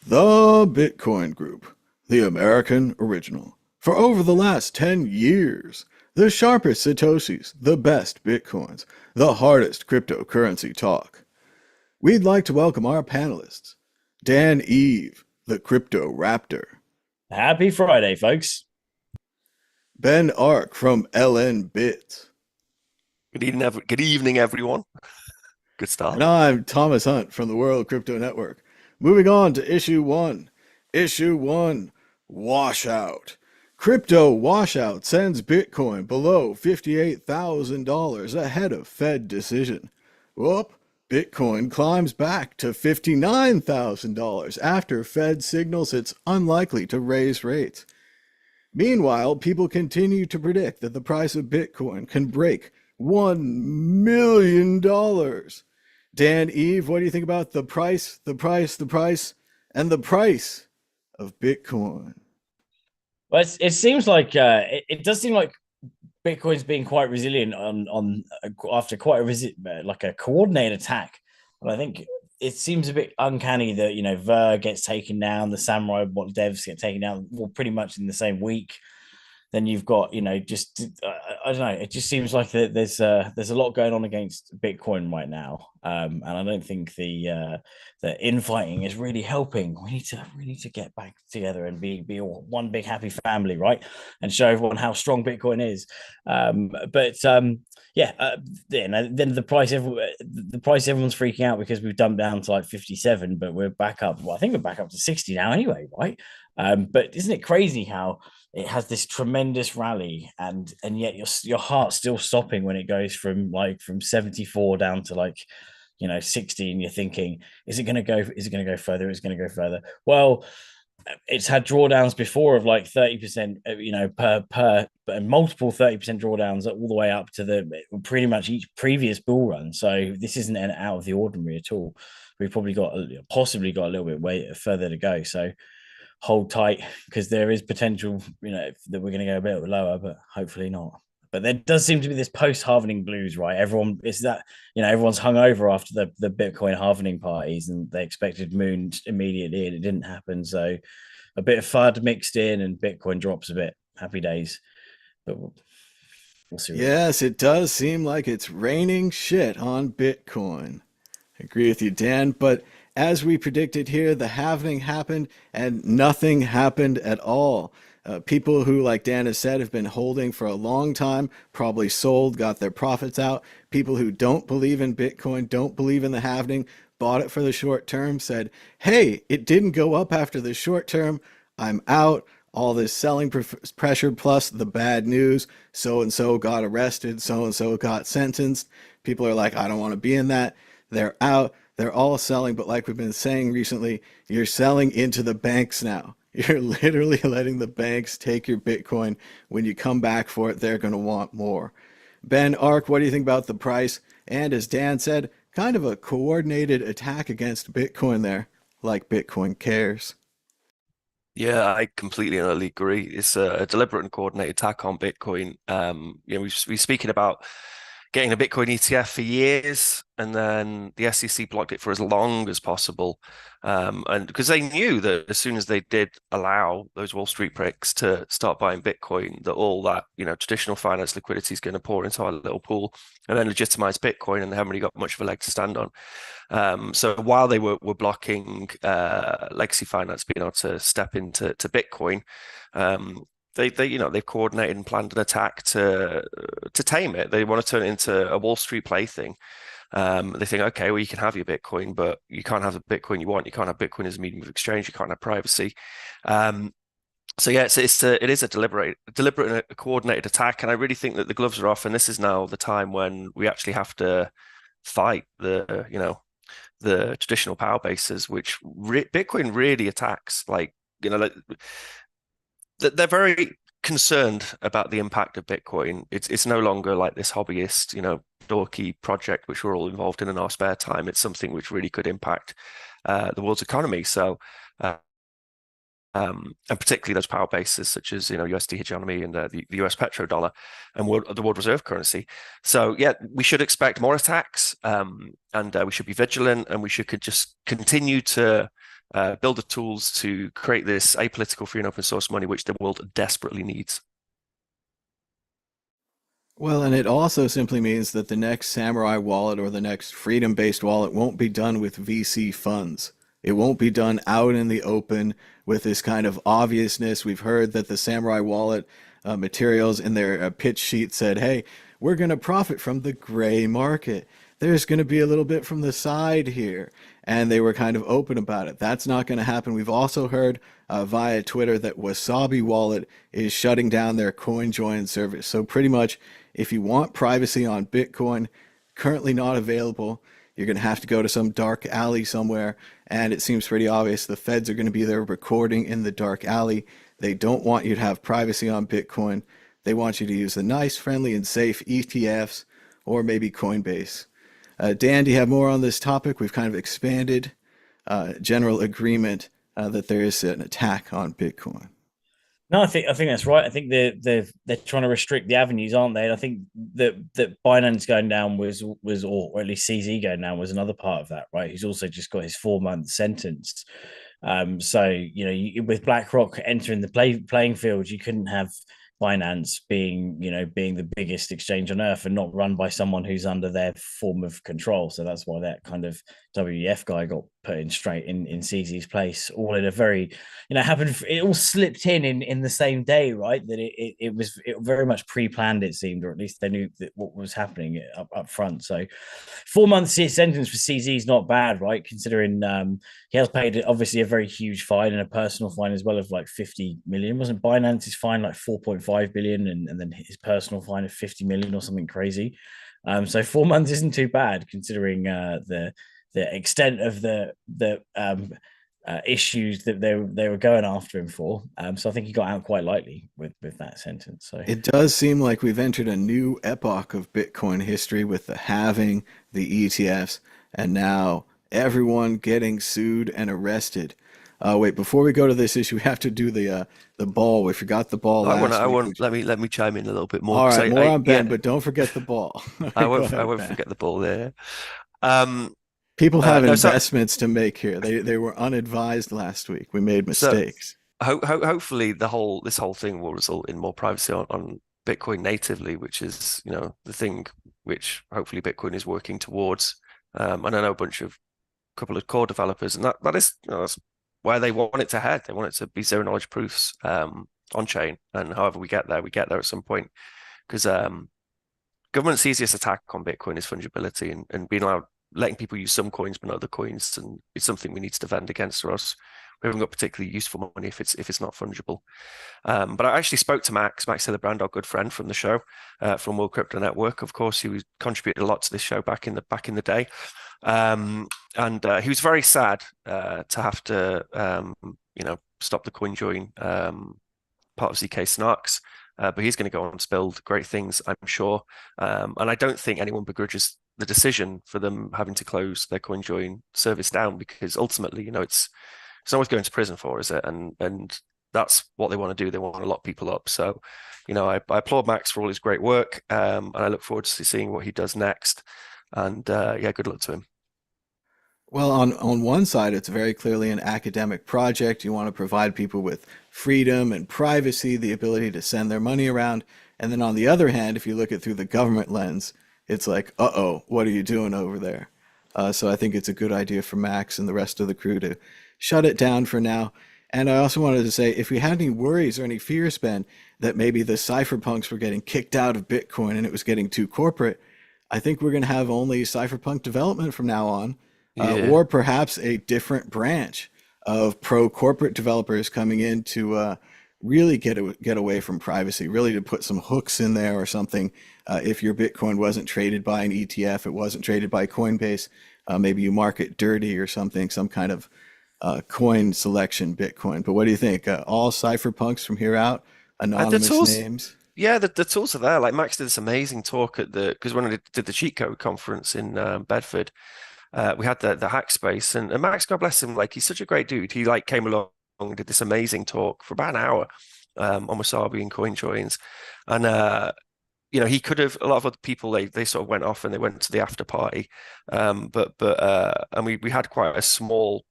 The Bitcoin Group, the American original. For over the last 10 years, the sharpest Satoshis, the best Bitcoins, the hardest cryptocurrency talk. We'd like to welcome our panelists, Dan Eve, the Crypto Raptor, Happy Friday, folks. Ben Ark from LN Bit, Good evening, everyone. Good and start. I'm Thomas Hunt from the World Crypto Network. Moving on to issue one. Issue one, Washout. Crypto washout sends Bitcoin below $58,000 ahead of Fed decision. Whoop, Bitcoin climbs back to $59,000 after Fed signals it's unlikely to raise rates. Meanwhile, people continue to predict that the price of Bitcoin can break $1 million. Dan Eve, what do you think about the price, and the price of Bitcoin? Well, it seems like it does seem like Bitcoin's being quite resilient on after quite like a coordinated attack. And I think it seems a bit uncanny that Ver gets taken down, the Samurai bot devs get taken down, well, pretty much in the same week. Then you've got just I don't know. It just seems like there's a lot going on against Bitcoin right now, and I don't think the infighting is really helping. We need to get back together and be all one big happy family, right? And show everyone how strong Bitcoin is. Yeah, then the price everyone's freaking out because we've dumped down to like 57, but we're back up. Well, I think we're back up to 60 now anyway, right? But isn't it crazy how it has this tremendous rally and yet your heart's still stopping when it goes from 74 down to 60, and you're thinking, is it going to go further? Is it going to go further? Well, it's had drawdowns before of like 30%, per and multiple 30% drawdowns all the way up to the pretty much each previous bull run. So this isn't an out of the ordinary at all. We've probably possibly got a little bit way further to go. So hold tight, because there is potential, that we're going to go a bit lower, but hopefully not. But there does seem to be this post-halvening blues, right? Everyone is that, everyone's hungover after the Bitcoin halvening parties, and they expected moon immediately, and it didn't happen. So a bit of FUD mixed in, and Bitcoin drops a bit. Happy days, but we'll see. Yes, it does seem like it's raining shit on Bitcoin. I agree with you, Dan, but as we predicted here, the halving happened and nothing happened at all. People who, like Dan has said, have been holding for a long time, probably sold, got their profits out. People who don't believe in Bitcoin, don't believe in the halving, bought it for the short term, said, hey, it didn't go up after the short term, I'm out. All this selling pressure plus the bad news, so and so got arrested, so and so got sentenced. People are like, I don't want to be in that. They're out. They're all selling, but like we've been saying recently, you're selling into the banks now. You're literally letting the banks take your Bitcoin. When you come back for it, they're going to want more. Ben Ark, what do you think about the price? And as Dan said, kind of a coordinated attack against Bitcoin there, like Bitcoin cares. Yeah, I completely and utterly agree. It's a deliberate and coordinated attack on Bitcoin. We've been speaking about getting a Bitcoin ETF for years, and then the SEC blocked it for as long as possible. And because they knew that as soon as they did allow those Wall Street pricks to start buying Bitcoin, that all that, traditional finance liquidity is going to pour into our little pool and then legitimize Bitcoin, and they haven't really got much of a leg to stand on. So while they were blocking legacy finance being able to step into Bitcoin, they've coordinated and planned an attack to tame it. They want to turn it into a Wall Street plaything. They think, okay, well, you can have your Bitcoin, but you can't have the Bitcoin you want. You can't have Bitcoin as a medium of exchange. You can't have privacy. So yeah, it is a deliberate and a coordinated attack, and I really think that the gloves are off, and this is now the time when we actually have to fight the traditional power bases, which Bitcoin really attacks. They're very concerned about the impact of Bitcoin. It's no longer like this hobbyist, dorky project which we're all involved in our spare time. It's something which really could impact the world's economy. So, and particularly those power bases such as USD hegemony and the US petrodollar and the world reserve currency. So yeah, we should expect more attacks, and we should be vigilant, and we should just continue to build the tools to create this apolitical, free and open source money, which the world desperately needs. Well, and it also simply means that the next Samurai wallet or the next freedom-based wallet won't be done with VC funds. It won't be done out in the open with this kind of obviousness. We've heard that the Samurai wallet materials in their pitch sheet said, hey, we're going to profit from the gray market. There's going to be a little bit from the side here. And they were kind of open about it. That's not going to happen. We've also heard via Twitter that Wasabi Wallet is shutting down their CoinJoin service. So pretty much, if you want privacy on Bitcoin, currently not available, you're going to have to go to some dark alley somewhere. And it seems pretty obvious the feds are going to be there recording in the dark alley. They don't want you to have privacy on Bitcoin. They want you to use the nice, friendly, and safe ETFs or maybe Coinbase. Dan, do you have more on this topic? We've kind of expanded general agreement that there is an attack on Bitcoin. No, I think that's right. I think they're trying to restrict the avenues, aren't they? And I think that Binance going down was or at least CZ going down was another part of that, right? He's also just got his 4-month sentence. So with BlackRock entering the playing field, you couldn't have Binance being the biggest exchange on earth and not run by someone who's under their form of control. So that's why that kind of WEF guy got put in straight in CZ's place, all in a very, happened. It all slipped in the same day, right? That it was very much pre-planned, it seemed, or at least they knew what was happening up front. So 4 months sentence for CZ is not bad, right? Considering he has paid obviously a very huge fine and a personal fine as well of like 50 million. Wasn't Binance's fine like 4.5 billion and then his personal fine of 50 million or something crazy? So 4 months isn't too bad considering the extent of the issues that they were going after him for. So I think he got out quite lightly with that sentence. So it does seem like we've entered a new epoch of Bitcoin history with the halving, the ETFs, and now everyone getting sued and arrested. Wait, before we go to this issue, we have to do the ball. We forgot the ball last week. Let me chime in a little bit more. All right, more on Ben, but don't forget the ball. I won't forget the ball there. People have investments to make here. They were unadvised last week. We made mistakes. So, hopefully this whole thing will result in more privacy on Bitcoin natively, which is the thing which hopefully Bitcoin is working towards. And I know a couple of core developers, and that's where they want it to head. They want it to be zero knowledge proofs on chain, and however we get there at some point, because government's easiest attack on Bitcoin is fungibility and being allowed. Letting people use some coins but not other coins, and it's something we need to defend against, or else we haven't got particularly useful money if it's not fungible. But I actually spoke to Max Hillenbrand, our good friend from the show, from World Crypto Network. Of course, he contributed a lot to this show back in the day, and he was very sad to have to stop the CoinJoin part of ZK Snarks. But he's going to go on to build great things, I'm sure. And I don't think anyone begrudges the decision for them having to close their CoinJoin service down, because ultimately, it's not worth going to prison for, is it? And that's what they want to do. They want to lock people up. So, I applaud Max for all his great work, and I look forward to seeing what he does next. And good luck to him. Well, on one side, it's very clearly an academic project. You want to provide people with freedom and privacy, the ability to send their money around. And then on the other hand, if you look at it through the government lens, it's like, uh-oh, what are you doing over there? So I think it's a good idea for Max and the rest of the crew to shut it down for now. And I also wanted to say, if we had any worries or any fears, Ben, that maybe the cypherpunks were getting kicked out of Bitcoin and it was getting too corporate, I think we're going to have only cypherpunk development from now on, or perhaps a different branch of pro-corporate developers coming in to really get away from privacy, really to put some hooks in there or something. If your Bitcoin wasn't traded by an ETF, it wasn't traded by Coinbase, maybe you mark it dirty or something, some kind of coin selection Bitcoin. But what do you think? All cypherpunks from here out, anonymous names? Yeah, the tools are there. Like Max did this amazing talk because when I did the cheat code conference in Bedford, we had the hack space, and Max, God bless him, like he's such a great dude. He came along and did this amazing talk for about an hour on Wasabi and CoinJoins, and he could have. A lot of other people they sort of went off and they went to the after party, and we had quite a small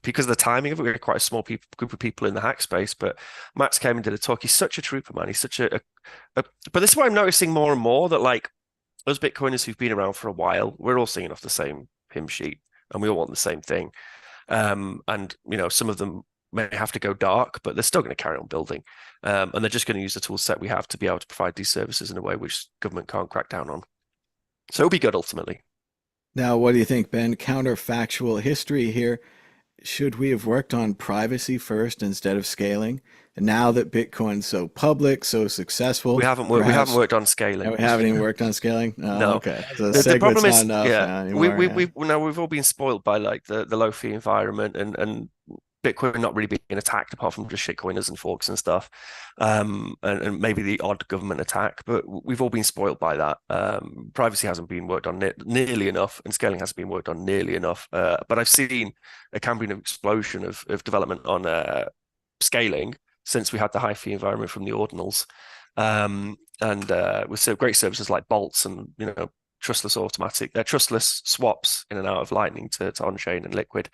because of the timing of it. We had quite a small group of people in the hack space, but Max came and did a talk. He's such a trooper, man. He's such a but this is what I'm noticing more and more, that like those Bitcoiners who've been around for a while, we're all singing off the same hymn sheet and we all want the same thing. And some of them may have to go dark, but they're still going to carry on building. And they're just going to use the tool set we have to be able to provide these services in a way which government can't crack down on. So it'll be good ultimately. Now, what do you think, Ben? Counterfactual history here. Should we have worked on privacy first instead of scaling? And now that Bitcoin's so public, so successful, we haven't worked on scaling. We haven't even worked on scaling. Oh, no. Okay. So the problem is, not enough we've all been spoiled by like the low fee environment and Bitcoin not really being attacked apart from just shitcoiners and forks and stuff, and maybe the odd government attack. But we've all been spoiled by that. Privacy hasn't been worked on nearly enough, and scaling hasn't been worked on nearly enough. But I've seen a Cambrian explosion of development on scaling since we had the high fee environment from the ordinals, and with great services like bolts and trustless trustless swaps in and out of Lightning to on-chain and Liquid.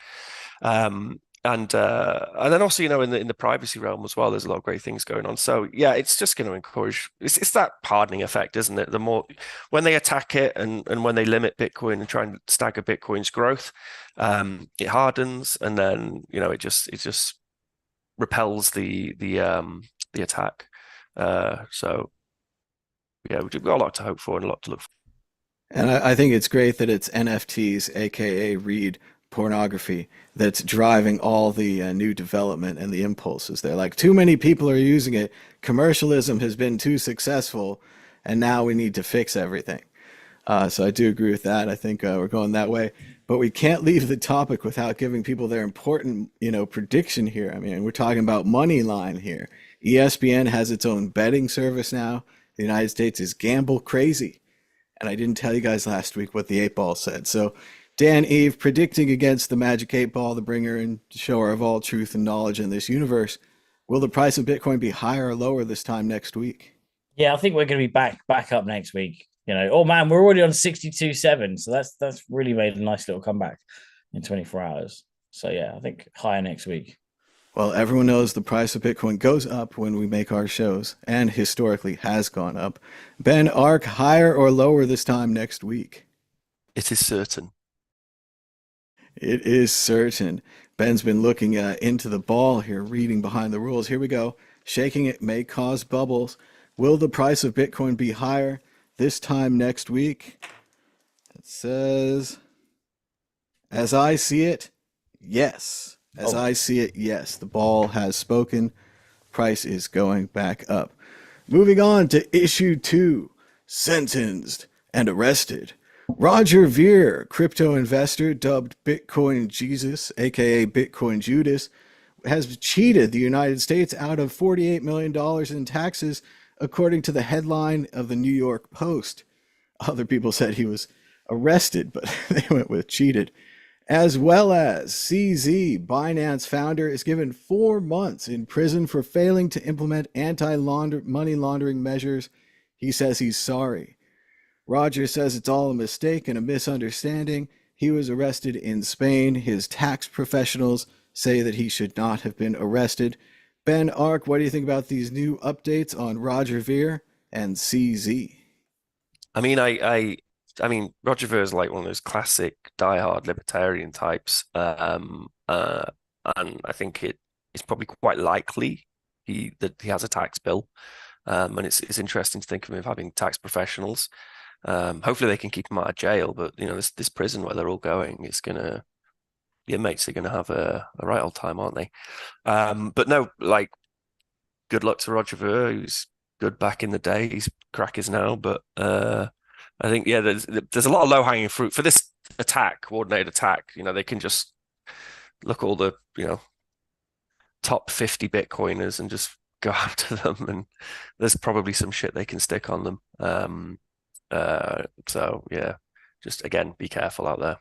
And then also, in the privacy realm as well, there's a lot of great things going on. So yeah, it's just going to encourage. It's that hardening effect, isn't it? The more when they attack it and when they limit Bitcoin and try and stagger Bitcoin's growth, it hardens, and then it just repels the attack. So yeah, we've got a lot to hope for and a lot to look for. And I think it's great that it's NFTs, aka read pornography, that's driving all the new development and the impulses. They're like, too many people are using it. Commercialism has been too successful, and now we need to fix everything. So I do agree with that. I think we're going that way. But we can't leave the topic without giving people their important, prediction here. I mean, we're talking about money line here. ESPN has its own betting service now. The United States is gamble crazy. And I didn't tell you guys last week what the 8-ball said. So Dan Eve predicting against the Magic 8-ball, the bringer and shower of all truth and knowledge in this universe. Will the price of Bitcoin be higher or lower this time next week? Yeah, I think we're going to be back up next week. Oh man, we're already on 62.7, so that's really made a nice little comeback in 24 hours. So yeah, I think higher next week. Well, everyone knows the price of Bitcoin goes up when we make our shows, and historically has gone up. Ben, ARK, higher or lower this time next week? It is certain. It is certain. Ben's been looking into the ball here, reading behind the rules. Here we go. Shaking it may cause bubbles. Will the price of Bitcoin be higher this time next week? It says, as I see it, yes. As I see it, yes. The ball has spoken. Price is going back up. Moving on to issue 2, sentenced and arrested. Roger Ver, crypto investor dubbed Bitcoin Jesus, aka Bitcoin Judas, has cheated the United States out of $48 million in taxes, according to the headline of the New York Post. Other people said he was arrested, but they went with cheated. As well as CZ, Binance founder, is given 4 months in prison for failing to implement anti-money laundering measures. He says he's sorry. Roger says it's all a mistake and a misunderstanding. He was arrested in Spain. His tax professionals say that he should not have been arrested. Ben, ARK, what do you think about these new updates on Roger Ver and CZ? I mean, Roger Ver is like one of those classic diehard libertarian types, and I think it's probably quite likely that he has a tax bill, and it's interesting to think of him having tax professionals. Hopefully they can keep him out of jail, but this prison where they're all going is the inmates are gonna have a right old time, aren't they? But no, like, good luck to Roger Ver. He was good back in the day. He's crackers now, but I think there's a lot of low hanging fruit for this coordinated attack. They can just look all the top 50 Bitcoiners and just go after them, and there's probably some shit they can stick on them. So yeah, just again, be careful out there.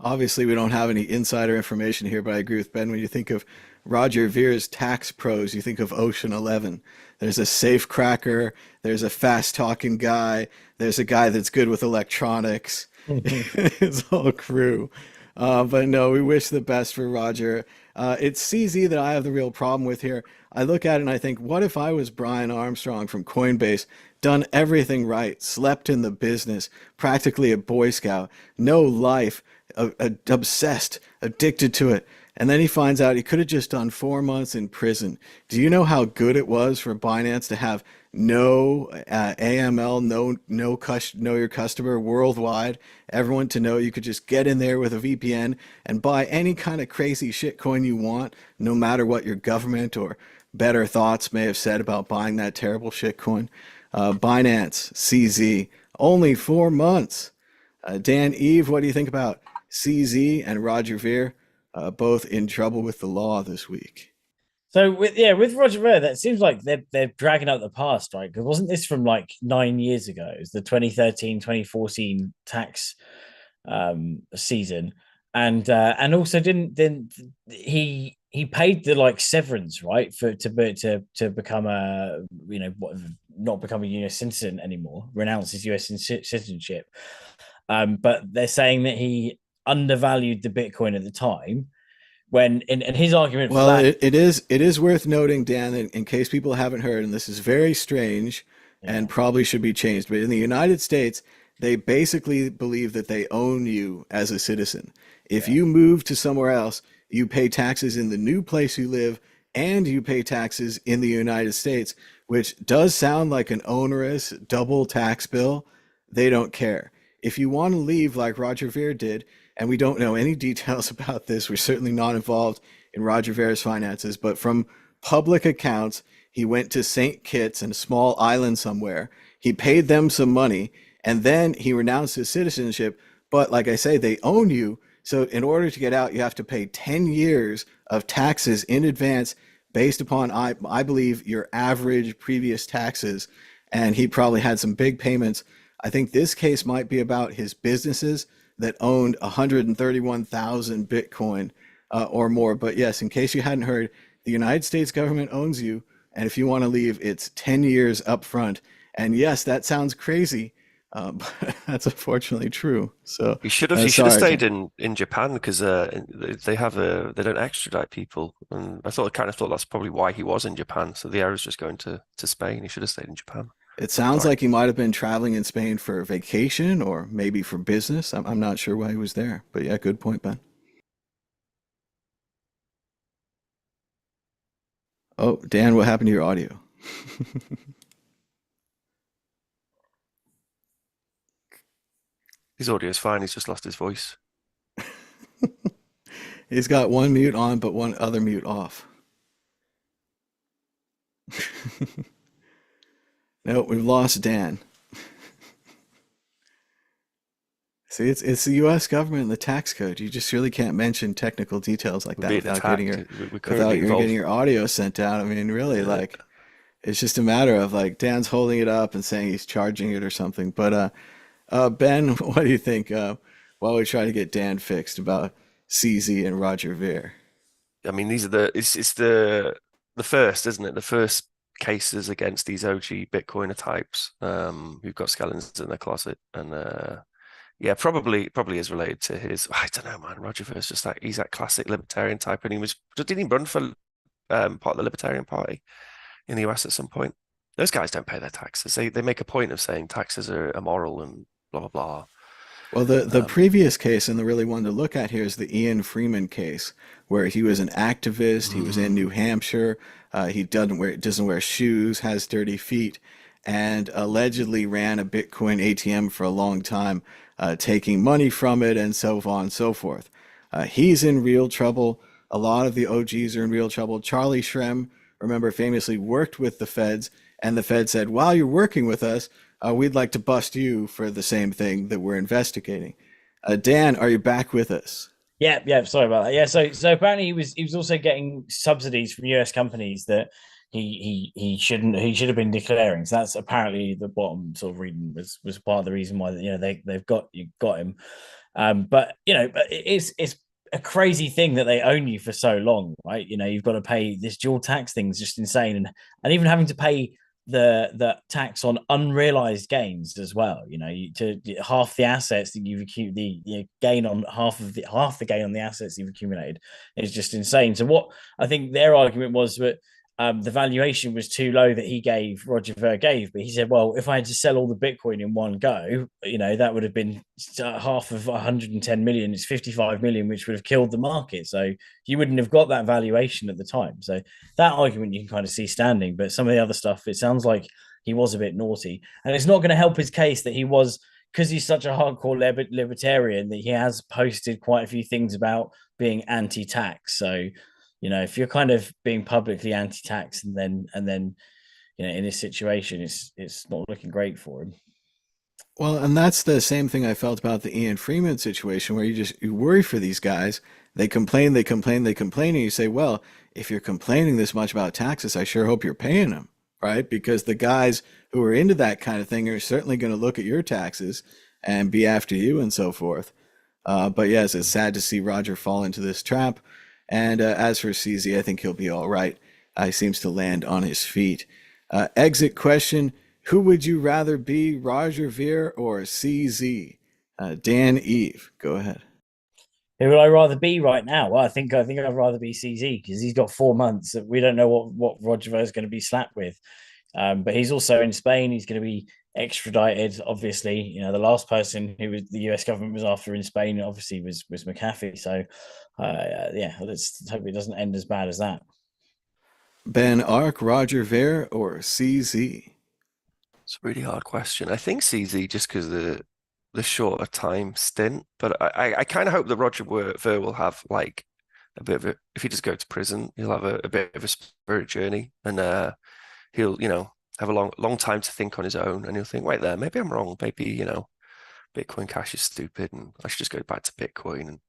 Obviously, we don't have any insider information here, but I agree with Ben. When you think of Roger Ver's tax pros, you think of Ocean 11. There's a safe cracker. There's a fast-talking guy. There's a guy that's good with electronics. His whole crew. But no, we wish the best for Roger. It's CZ that I have the real problem with here. I look at it and I think, what if I was Brian Armstrong from Coinbase, done everything right, slept in the business, practically a Boy Scout, no life, obsessed, addicted to it. And then he finds out he could have just done 4 months in prison. Do you know how good it was for Binance to have no AML, know your customer worldwide, everyone to know you could just get in there with a VPN and buy any kind of crazy shit coin you want, no matter what your government or better thoughts may have said about buying that terrible shit coin. Binance, CZ, only 4 months. Dan, Eve, what do you think about CZ and Roger Ver, both in trouble with the law this week? So with Roger Ver, that seems like they're dragging out the past, right? Because wasn't this from like 9 years ago? It was the 2013, 2014 tax season, and also didn't he paid the like severance, right, for to become a not become a US citizen anymore, renounce his US citizenship. But they're saying that he undervalued the Bitcoin at the time. When and his argument for Well, that, it is worth noting, Dan, that in case people haven't heard, and this is very strange yeah, and probably should be changed, but in the United States, they basically believe that they own you as a citizen. If yeah, you move to somewhere else, you pay taxes in the new place you live and you pay taxes in the United States, which does sound like an onerous double tax bill. They don't care. If you want to leave like Roger Ver did, and we don't know any details about this, we're certainly not involved in Roger Ver's finances, but from public accounts, he went to St. Kitts in a small island somewhere. He paid them some money, and then he renounced his citizenship. But like I say, they own you. So in order to get out, you have to pay 10 years of taxes in advance based upon, I believe, your average previous taxes. And he probably had some big payments. I think this case might be about his businesses that owned 131,000 Bitcoin or more. But yes, in case you hadn't heard, the United States government owns you. And if you want to leave, it's 10 years up front. And yes, that sounds crazy, but that's unfortunately true. So He should have sorry, stayed Dan. in Japan because they don't extradite people, and I kind of thought that's probably why he was in Japan. So the arrow's just going to Spain. He should have stayed in Japan. It sounds Sorry. like he might have been traveling in Spain for vacation or maybe for business. I'm not sure why he was there, but yeah, good point, Ben. Oh, Dan, what happened to your audio? His audio is fine. He's just lost his voice. He's got one mute on, but one other mute off. Nope, we've lost Dan. See, it's the U.S. government and the tax code. You just really can't mention technical details like We're that being without attacked. We're currently involved. getting your audio sent out. I mean, really, Yeah. like it's just a matter of like Dan's holding it up and saying he's charging it or something. But Ben, what do you think? While we try to get Dan fixed about CZ and Roger Ver. I mean, it's the first, isn't it? The first cases against these OG Bitcoiner types who've got skeletons in their closet, and yeah, probably is related to his. I don't know, man. Roger Ver's just like he's that classic libertarian type, and didn't he run for part of the Libertarian Party in the US at some point? Those guys don't pay their taxes. They make a point of saying taxes are immoral and blah blah blah. Well, the Um, previous case and the really one to look at here is the Ian Freeman case, where he was an activist. He was in New Hampshire. He doesn't wear shoes, has dirty feet, and allegedly ran a Bitcoin ATM for a long time, taking money from it and so on and so forth. He's in real trouble. A lot of the OGs are in real trouble. Charlie Shrem, remember, famously worked with the feds, and the Fed said, "While you're working with us, we'd like to bust you for the same thing that we're investigating." Dan, are you back with us? yeah. Sorry about that. Yeah, so apparently he was also getting subsidies from US companies that he should have been declaring. So that's apparently the bottom sort of reading was part of the reason why they've got him. But it's a crazy thing that they own you for so long, right? You've got to pay this dual tax thing is just insane, and even having to pay the tax on unrealized gains as well. You know, to half the assets that you've accumulated, the gain on half the gain on the assets you've accumulated is just insane. So what I think their argument was that the valuation was too low that Roger Ver gave, but he said, well, if I had to sell all the Bitcoin in one go, you know, that would have been half of 110 million. It's 55 million, which would have killed the market. So you wouldn't have got that valuation at the time. So that argument you can kind of see standing, but some of the other stuff, it sounds like he was a bit naughty, and it's not going to help his case that he was, because he's such a hardcore libertarian, that he has posted quite a few things about being anti-tax. So, you know, if you're kind of being publicly anti-tax and then you know, in this situation, it's not looking great for him. Well, and that's the same thing I felt about the Ian Freeman situation, where you worry for these guys. They complain, and you say, well, if you're complaining this much about taxes, I sure hope you're paying them, right? Because the guys who are into that kind of thing are certainly going to look at your taxes and be after you and so forth. But yes, it's sad to see Roger fall into this trap. And as for CZ, I think he'll be all right. He seems to land on his feet. Exit question: who would you rather be, Roger Ver or CZ? Dan Eve, go ahead. Who would I rather be right now? Well, I think I'd rather be CZ, because he's got 4 months that we don't know what Roger Ver is going to be slapped with. But he's also in Spain. He's going to be extradited. Obviously, you know, the last person who the US government was after in Spain obviously was McAfee. So yeah, let's hope it doesn't end as bad as that. Ben Ark, Roger Ver or CZ? It's a really hard question. I think CZ, just because the shorter time stint, but I kind of hope that Roger Ver will have like a bit of a, if he does go to prison, he'll have a bit of a spirit journey, and he'll, you know, have a long time to think on his own, and he'll think, wait there, maybe I'm wrong, maybe, you know, Bitcoin Cash is stupid, and I should just go back to Bitcoin and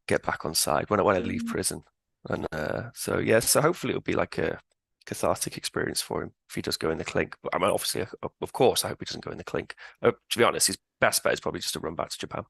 get back on side when I leave prison. And so yeah, so hopefully it'll be like a cathartic experience for him if he does go in the clink. But I mean, obviously, of course, I hope he doesn't go in the clink. To be honest, his best bet is probably just to run back to Japan.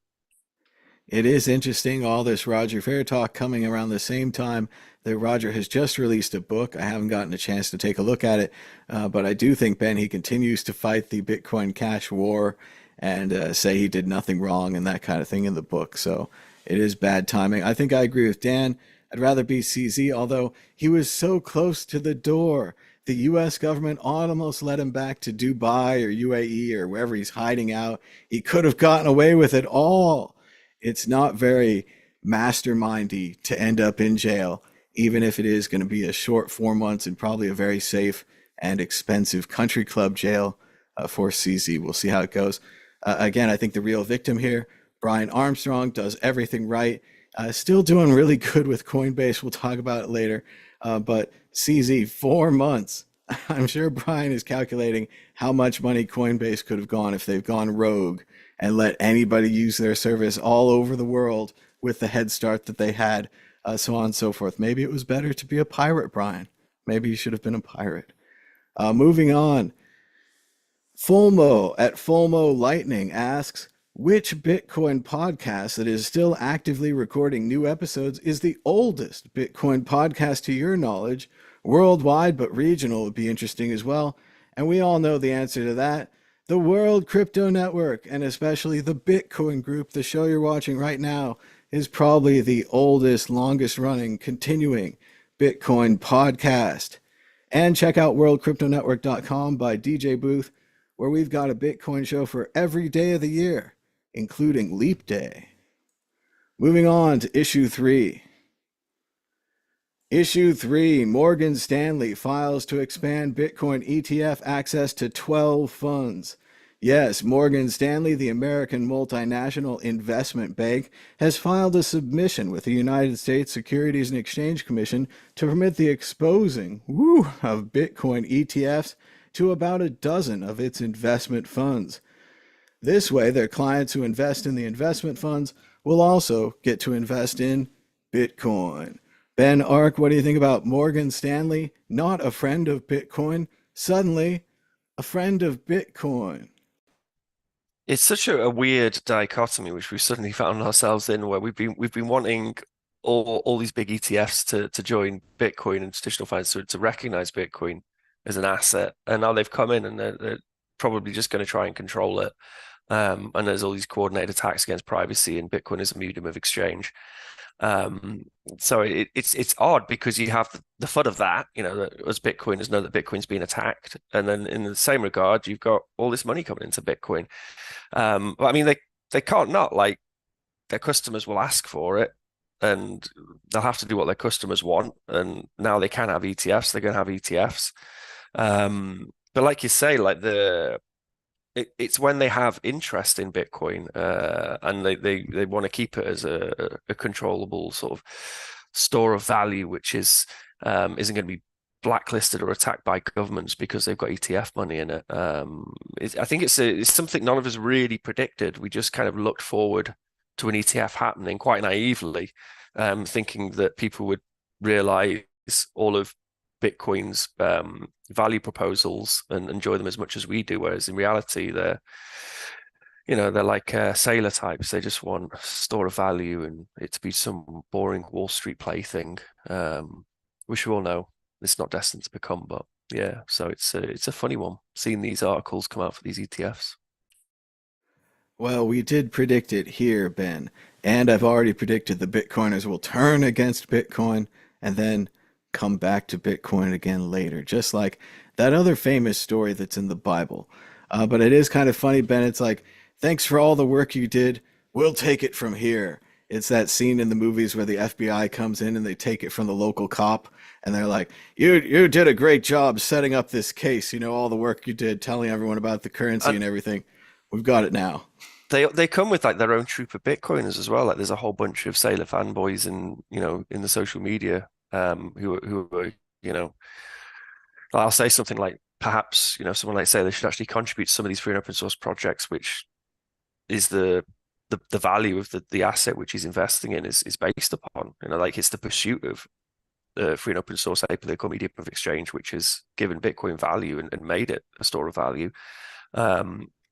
It is interesting, all this Roger Ver talk coming around the same time that Roger has just released a book. I haven't gotten a chance to take a look at it, but I do think, Ben, he continues to fight the Bitcoin Cash war and say he did nothing wrong and that kind of thing in the book. So it is bad timing. I think I agree with Dan. I'd rather be CZ, although he was so close to the door. The U.S. government almost let him back to Dubai or UAE or wherever he's hiding out. He could have gotten away with it all. It's not very mastermindy to end up in jail, even if it is going to be a short 4 months and probably a very safe and expensive country club jail for CZ. We'll see how it goes. Again, I think the real victim here, Brian Armstrong, does everything right. Still doing really good with Coinbase. We'll talk about it later. But CZ, 4 months. I'm sure Brian is calculating how much money Coinbase could have gone if they've gone rogue and let anybody use their service all over the world with the head start that they had, so on and so forth. Maybe it was better to be a pirate, Brian. Maybe you should have been a pirate. Moving on. Fulmo at Fulmo Lightning asks, which Bitcoin podcast that is still actively recording new episodes is the oldest Bitcoin podcast to your knowledge? Worldwide, but regional would be interesting as well. And we all know the answer to that. The World Crypto Network, and especially the Bitcoin Group, the show you're watching right now, is probably the oldest, longest running, continuing Bitcoin podcast. And check out worldcryptonetwork.com by DJ Booth, where we've got a Bitcoin show for every day of the year, including Leap Day. Moving on to issue 3. Issue 3, Morgan Stanley files to expand Bitcoin ETF access to 12 funds. Yes, Morgan Stanley, the American multinational investment bank, has filed a submission with the United States Securities and Exchange Commission to permit the exposing of Bitcoin ETFs to about a dozen of its investment funds. This way, their clients who invest in the investment funds will also get to invest in Bitcoin. Ben Ark, what do you think about Morgan Stanley, not a friend of Bitcoin, suddenly a friend of Bitcoin? It's such a weird dichotomy which we've suddenly found ourselves in, where we've been wanting all these big ETFs to join Bitcoin and traditional finance to recognize Bitcoin, as an asset, and now they've come in and they're probably just going to try and control it. And there's all these coordinated attacks against privacy, and Bitcoin is a medium of exchange. So it's odd because you have the FUD of that, as Bitcoiners know that Bitcoin's being attacked, and then in the same regard, you've got all this money coming into Bitcoin. But I mean, they can't not, like, their customers will ask for it, and they'll have to do what their customers want. And now they can have ETFs; they're going to have ETFs. But like you say, like it's when they have interest in Bitcoin, and they want to keep it as a controllable sort of store of value, which isn't going to be blacklisted or attacked by governments because they've got ETF money in it. I think it's something none of us really predicted. We just kind of looked forward to an ETF happening quite naively, thinking that people would realize all of Bitcoin's value proposals and enjoy them as much as we do, whereas in reality they're like sailor types. They just want a store of value and it to be some boring Wall Street plaything, which we all know it's not destined to become. But yeah, so it's a funny one seeing these articles come out for these ETFs. Well, we did predict it here, Ben, and I've already predicted the Bitcoiners will turn against Bitcoin and then come back to Bitcoin again later, just like that other famous story that's in the Bible. But it is kind of funny, Ben. It's like, thanks for all the work you did. We'll take it from here. It's that scene in the movies where the FBI comes in and they take it from the local cop, and they're like, you did a great job setting up this case. All the work you did, telling everyone about the currency and everything. We've got it now. They come with like their own troop of Bitcoiners as well. Like there's a whole bunch of Sailor fanboys and in the social media who are I'll say something like perhaps someone like Sailor should actually contribute to some of these free and open source projects, which is the value of the asset which he's investing in is based upon. Like it's the pursuit of free and open source apolitical medium of exchange, which has given Bitcoin value and made it a store of value.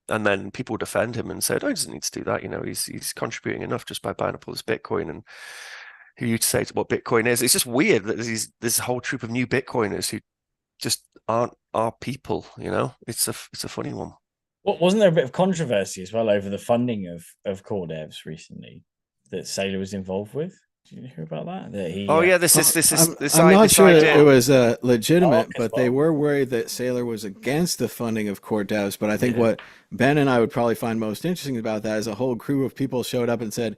And then people defend him and said, "Oh, he doesn't need to do that. He's contributing enough just by buying up all this Bitcoin." And who you to say to what Bitcoin is? It's just weird that there's this whole troop of new Bitcoiners who just aren't our people. It's a funny one. Well, wasn't there a bit of controversy as well over the funding of core devs recently that Sailor was involved with? Did you hear about that? I'm not sure idea. it was legitimate, but they were worried that Sailor was against the funding of core devs. But I think what Ben and I would probably find most interesting about that is a whole crew of people showed up and said,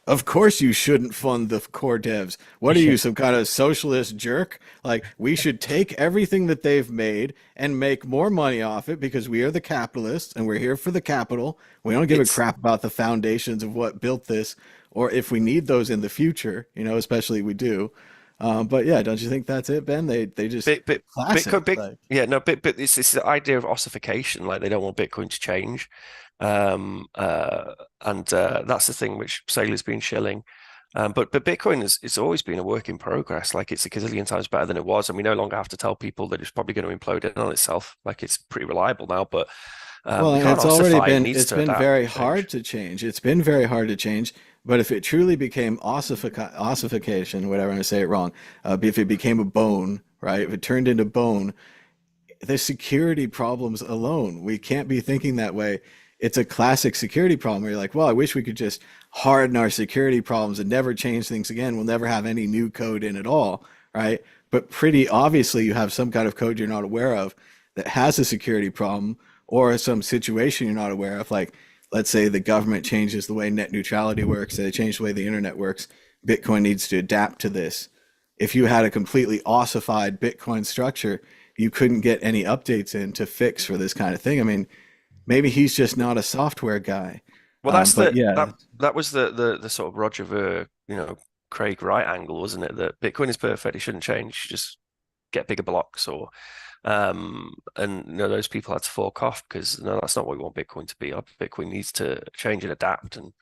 "Of course you shouldn't fund the core devs. What are you, some kind of socialist jerk? Like, we should take everything that they've made and make more money off it because we are the capitalists and we're here for the capital. We don't give a crap about the foundations of what built this, or if we need those in the future, especially we do." But yeah, don't you think that's it, Ben? They just classic. Bitcoin, but it's the idea of ossification. Like they don't want Bitcoin to change. And that's the thing which Sailor's been shilling. But Bitcoin it's always been a work in progress. Like it's a gazillion times better than it was, and we no longer have to tell people that it's probably going to implode in on itself. Like it's pretty reliable now, but well, and it's already been very hard to change. It's been very hard to change. But if it truly became ossification, whatever, I'm going to say it wrong, if it became a bone, right? If it turned into bone, the security problems alone, we can't be thinking that way. It's a classic security problem where you're like, well, I wish we could just harden our security problems and never change things again. We'll never have any new code in at all, right? But pretty obviously you have some kind of code you're not aware of that has a security problem or some situation you're not aware of. Like, let's say the government changes the way net neutrality works, they change the way the internet works. Bitcoin needs to adapt to this. If you had a completely ossified Bitcoin structure, you couldn't get any updates in to fix for this kind of thing. I mean, maybe he's just not a software guy. Well, that was the sort of Roger Ver, Craig Wright angle, wasn't it? That Bitcoin is perfect, it shouldn't change, just get bigger blocks, or and those people had to fork off because no, that's not what we want Bitcoin to be. Our Bitcoin needs to change and adapt and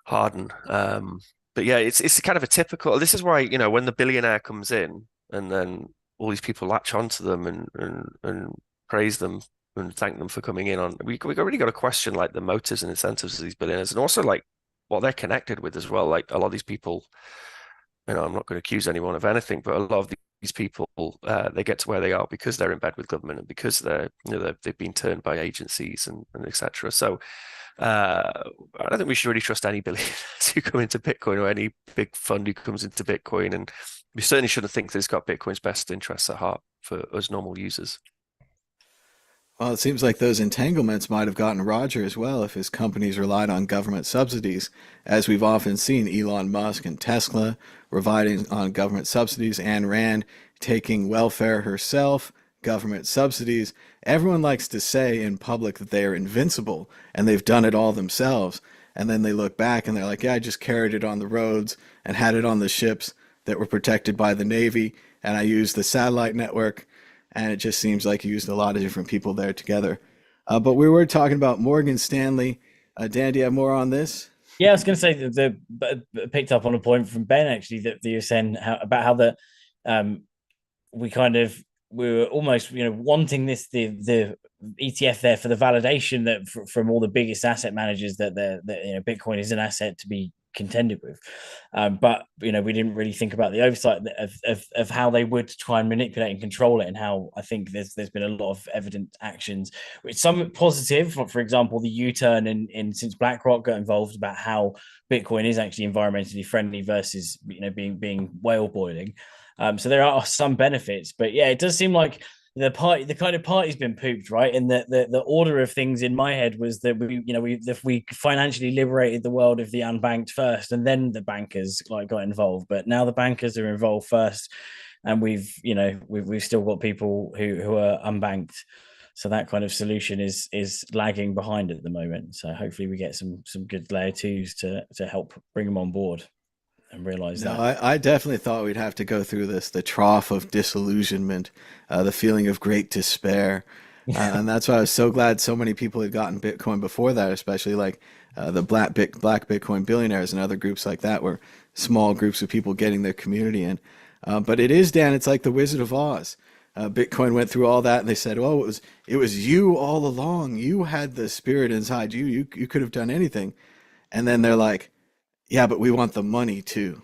harden. But yeah, it's kind of a typical. This is why when the billionaire comes in and then all these people latch onto them and praise them and thank them for coming in on. We really got to question like the motives and incentives of these billionaires, and also like what they're connected with as well. Like a lot of these people, I'm not going to accuse anyone of anything, but a lot of people they get to where they are because they're in bed with government and because they've been turned by agencies and etc. So I don't think we should really trust any billionaires who come into Bitcoin or any big fund who comes into Bitcoin, and we certainly shouldn't think that it's got Bitcoin's best interests at heart for us normal users. Well, it seems like those entanglements might have gotten Roger as well if his companies relied on government subsidies, as we've often seen Elon Musk and Tesla relying on government subsidies, Ayn Rand taking welfare herself, government subsidies. Everyone likes to say in public that they are invincible and they've done it all themselves. And then they look back and they're like, yeah, I just carried it on the roads and had it on the ships that were protected by the Navy, and I used the satellite network, and it just seems like you used a lot of different people there together. But we were talking about Morgan Stanley. Dan, do you have more on this? Yeah, I was going to say that the picked up on a point from Ben actually that you were saying about how the we were almost wanting the ETF there for the validation that from all the biggest asset managers that Bitcoin is an asset to be contended with, but we didn't really think about the oversight of how they would try and manipulate and control it, and how I think there's been a lot of evident actions, which some positive, for example the U-turn in since BlackRock got involved about how Bitcoin is actually environmentally friendly versus being whale boiling. So there are some benefits, but yeah, it does seem like the kind of party's been pooped, right? And the order of things in my head was that we financially liberated the world of the unbanked first, and then the bankers got involved. But now the bankers are involved first, and we've still got people who are unbanked. So that kind of solution is lagging behind at the moment. So hopefully we get some good layer twos to help bring them on board and realize that. I definitely thought we'd have to go through the trough of disillusionment, the feeling of great despair. And that's why I was so glad so many people had gotten Bitcoin before that, especially like the Black Bitcoin billionaires and other groups like that, were small groups of people getting their community in. But it is, Dan, it's like the Wizard of Oz. Bitcoin went through all that, and they said, "Oh, it was you all along. You had the spirit inside you. You could have done anything." And then they're like, "Yeah, but we want the money too."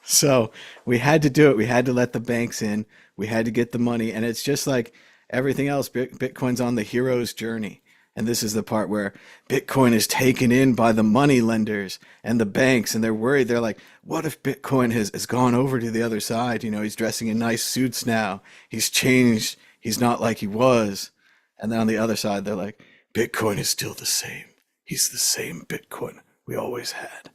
So we had to do it. We had to let the banks in. We had to get the money. And it's just like everything else. Bitcoin's on the hero's journey. And this is the part where Bitcoin is taken in by the money lenders and the banks. And they're worried. They're like, what if Bitcoin has gone over to the other side? He's dressing in nice suits now. He's changed. He's not like he was. And then on the other side, they're like, Bitcoin is still the same. He's the same Bitcoin we always had.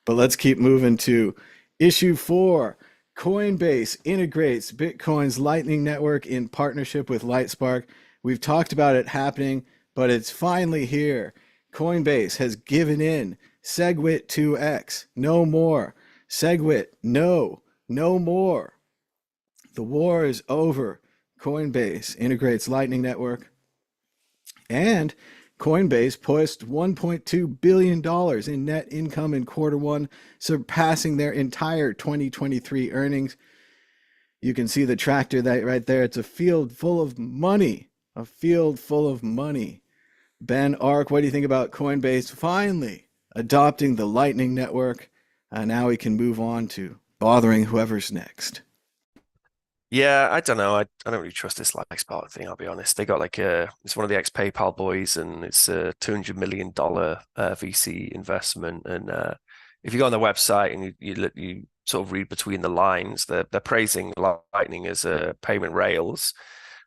But let's keep moving to issue 4. Coinbase integrates Bitcoin's Lightning Network in partnership with Lightspark. We've talked about it happening, but it's finally here. Coinbase has given in. SegWit 2x, no more. SegWit, no more. The war is over. Coinbase integrates Lightning Network. And Coinbase posted $1.2 billion in net income in Q1, surpassing their entire 2023 earnings. You can see the tractor right there. It's a field full of money. A field full of money. Ben Ark, what do you think about Coinbase finally adopting the Lightning Network? Now we can move on to bothering whoever's next. Yeah, I don't know. I don't really trust this Lightspark thing, I'll be honest. They got it's one of the ex-PayPal boys, and it's a $200 million VC investment. And if you go on their website and you sort of read between the lines, they're praising Lightning as a payment rails.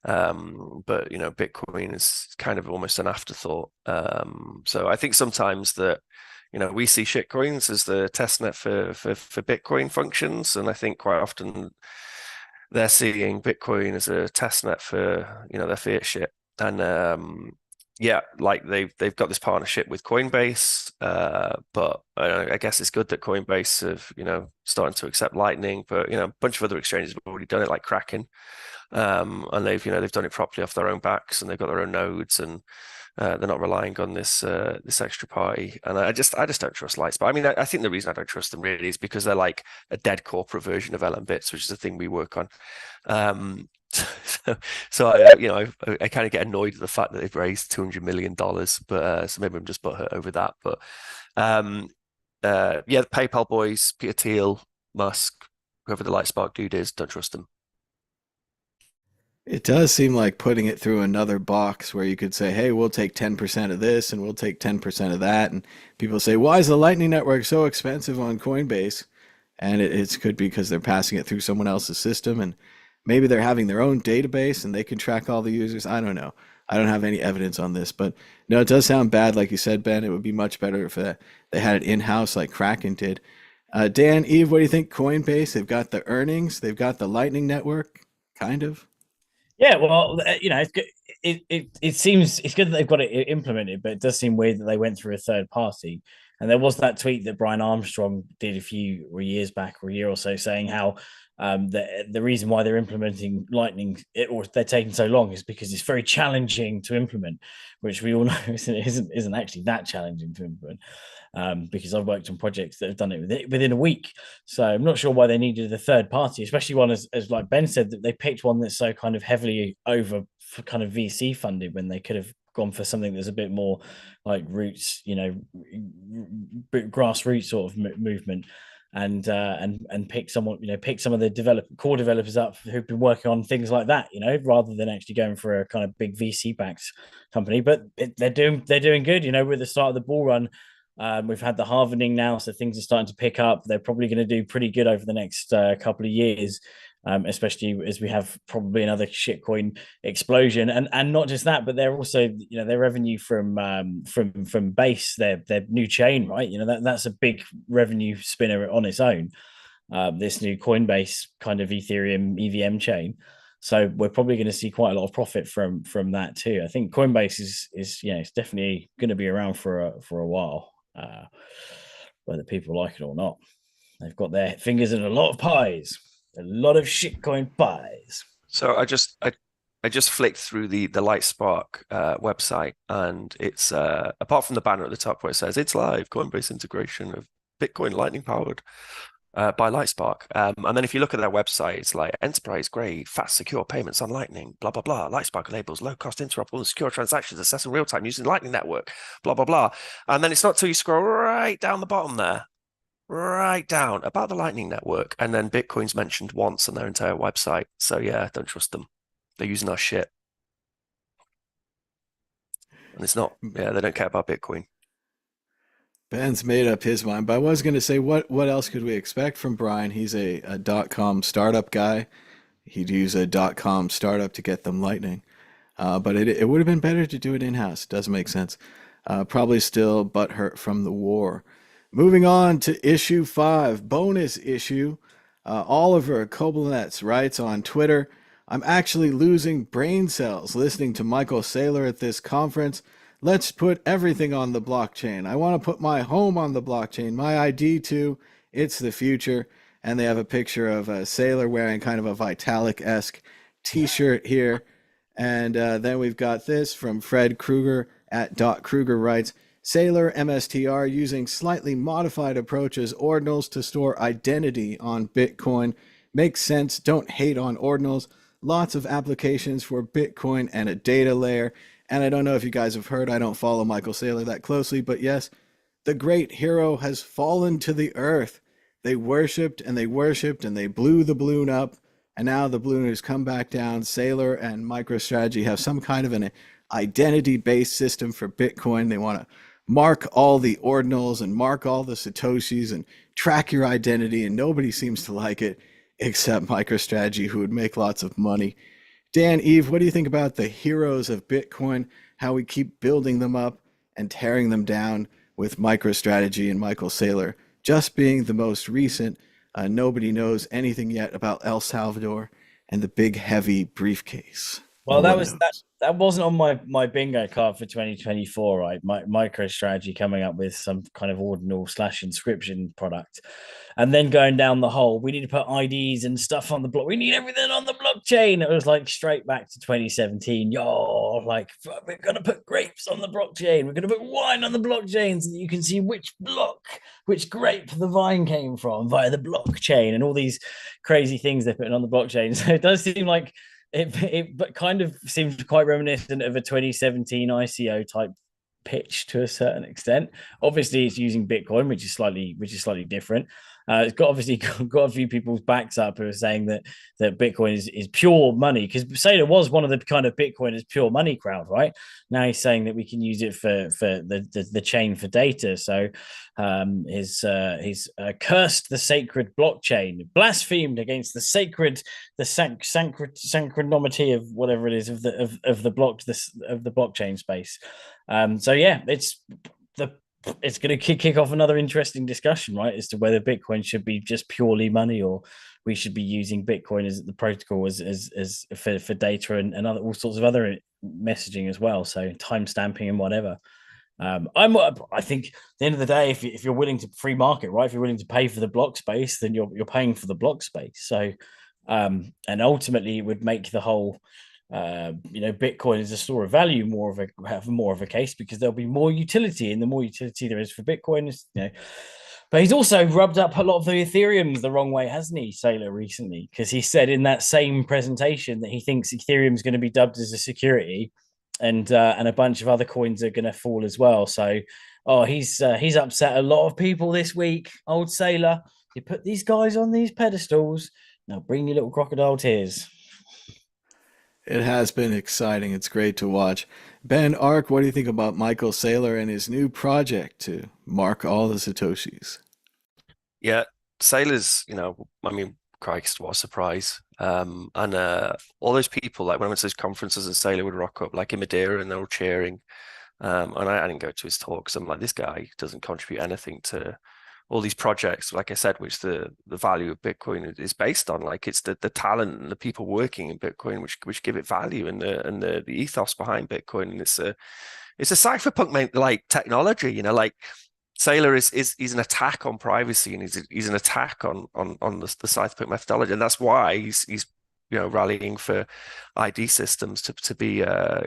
But Bitcoin is kind of almost an afterthought. So I think sometimes that we see shitcoins as the testnet for Bitcoin functions, and I think quite often they're seeing Bitcoin as a testnet for their fiat shit. And they've got this partnership with Coinbase, but I guess it's good that Coinbase have starting to accept Lightning, but a bunch of other exchanges have already done it, like Kraken, and they've done it properly off their own backs, and they've got their own nodes, and they're not relying on this extra party. And I just don't trust Lightspark. I mean, I think the reason I don't trust them really is because they're like a dead corporate version of LM Bits, which is a thing we work on. So I kind of get annoyed at the fact that they've raised $200 million, but so maybe I'm just butthurt over that. But the PayPal boys, Peter Thiel, Musk, whoever the Lightspark dude is, don't trust them. It does seem like putting it through another box where you could say, hey, we'll take 10% of this and we'll take 10% of that. And people say, why is the Lightning Network so expensive on Coinbase? And it could be because they're passing it through someone else's system and maybe they're having their own database and they can track all the users. I don't know. I don't have any evidence on this, but no, it does sound bad. Like you said, Ben, it would be much better if they had it in-house like Kraken did. Dan, Eve, what do you think? Coinbase, they've got the earnings, they've got the Lightning Network, kind of. Yeah, well, it's good. It seems it's good that they've got it implemented, but it does seem weird that they went through a third party. And there was that tweet that Brian Armstrong did a few years back, or a year or so, saying how the reason why they're implementing Lightning or they're taking so long is because it's very challenging to implement, which we all know isn't actually that challenging to implement. Because I've worked on projects that have done it within a week. So I'm not sure why they needed a third party, especially one as like Ben said, that they picked one that's so kind of heavily over for kind of VC funded when they could have gone for something that's a bit more like roots, grassroots sort of movement. And pick someone, pick some of the core developers up who've been working on things like that, rather than actually going for a kind of big VC backed company. But they're doing good, with the start of the bull run. We've had the halvening now, so things are starting to pick up. They're probably going to do pretty good over the next couple of years, especially as we have probably another shitcoin explosion. And not just that, but they're also, their revenue from base, their new chain, right? That's a big revenue spinner on its own. This new Coinbase kind of Ethereum EVM chain. So we're probably going to see quite a lot of profit from that too. I think Coinbase is it's definitely going to be around for a while. Whether people like it or not, they've got their fingers in a lot of pies, a lot of shitcoin pies. So I just flicked through the Lightspark website, and it's apart from the banner at the top where it says it's live Coinbase integration of Bitcoin Lightning powered by Lightspark. And then if you look at their website, it's like enterprise grade, fast, secure payments on Lightning, blah, blah, blah. Lightspark enables low cost, interoperable, and secure transactions accessed in real time using Lightning Network, blah, blah, blah. And then it's not till you scroll right down the bottom there, right down about the Lightning Network. And then Bitcoin's mentioned once on their entire website. So yeah, don't trust them. They're using our shit. And it's not, yeah, they don't care about Bitcoin. Ben's made up his mind, but I was going to say, what else could we expect from Brian? He's a .com startup guy. He'd use a .com startup to get them Lightning. But it would have been better to do it in-house. Does make sense. Probably still butthurt from the war. Moving on to issue 5, bonus issue. Oliver Koblenetz writes on Twitter, I'm actually losing brain cells listening to Michael Saylor at this conference. Let's put everything on the blockchain. I want to put my home on the blockchain, my ID too. It's the future. And they have a picture of a Saylor wearing kind of a Vitalik-esque t-shirt here. And then we've got this from Fred Kruger at Kruger writes, Saylor MSTR using slightly modified approaches ordinals to store identity on Bitcoin. Makes sense. Don't hate on ordinals. Lots of applications for Bitcoin and a data layer. And I don't know if you guys have heard, I don't follow Michael Saylor that closely, but yes, the great hero has fallen to the earth. They worshipped and they worshipped and they blew the balloon up. And now the balloon has come back down. Saylor and MicroStrategy have some kind of an identity-based system for Bitcoin. They want to mark all the ordinals and mark all the Satoshis and track your identity. And nobody seems to like it except MicroStrategy, who would make lots of money. Dan, Eve, what do you think about the heroes of Bitcoin, how we keep building them up and tearing them down with MicroStrategy and Michael Saylor just being the most recent? Nobody knows anything yet about El Salvador and the big, heavy briefcase. Well, that wasn't on my bingo card for 2024, right? MicroStrategy coming up with some kind of ordinal / inscription product, and then going down the hole. We need to put IDs and stuff on the block. We need everything on the blockchain. It was like straight back to 2017. Yo, like we're gonna put grapes on the blockchain. We're gonna put wine on the blockchain so that you can see which grape the vine came from via the blockchain, and all these crazy things they're putting on the blockchain. So it does seem like it kind of seems quite reminiscent of a 2017 ICO type pitch to a certain extent. Obviously, it's using Bitcoin, which is slightly different. It's got obviously got a few people's backs up who are saying that Bitcoin is pure money, because Saylor was one of the kind of Bitcoin is pure money crowd, right? Now he's saying that we can use it for the chain for data. So he's cursed the sacred blockchain, blasphemed against the sacred, the synchronomity of whatever it is of the blockchain space. So yeah, it's going to kick off another interesting discussion, right, as to whether Bitcoin should be just purely money, or we should be using Bitcoin as the protocol as for data and other, all sorts of other messaging as well. So time stamping and whatever. I think at the end of the day, if you're willing to free market, right, if you're willing to pay for the block space, then you're paying for the block space. So, and ultimately, it would make the whole Bitcoin is a store of value have more of a case, because there'll be more utility, and the more utility there is for Bitcoin is, but he's also rubbed up a lot of the Ethereums the wrong way, hasn't he, Saylor, recently? Because he said in that same presentation that he thinks Ethereum is going to be dubbed as a security, and a bunch of other coins are going to fall as well. So, he's upset a lot of people this week. Old Saylor, you put these guys on these pedestals, now bring your little crocodile tears. It has been exciting. It's great to watch. Ben Ark, what do you think about Michael Saylor and his new project to mark all the Satoshis? Yeah, Sailors, Christ, what a surprise. And all those people, like when I went to those conferences and Saylor would rock up, like in Madeira, and they're all cheering. And I didn't go to his talks. I'm like, this guy doesn't contribute anything to all these projects, like I said, which the value of Bitcoin is based on. Like, it's the talent and the people working in Bitcoin which give it value, and the ethos behind Bitcoin. And it's a cypherpunk like technology, like Saylor is an attack on privacy, and he's an attack on the cypherpunk methodology, and that's why he's rallying for ID systems to be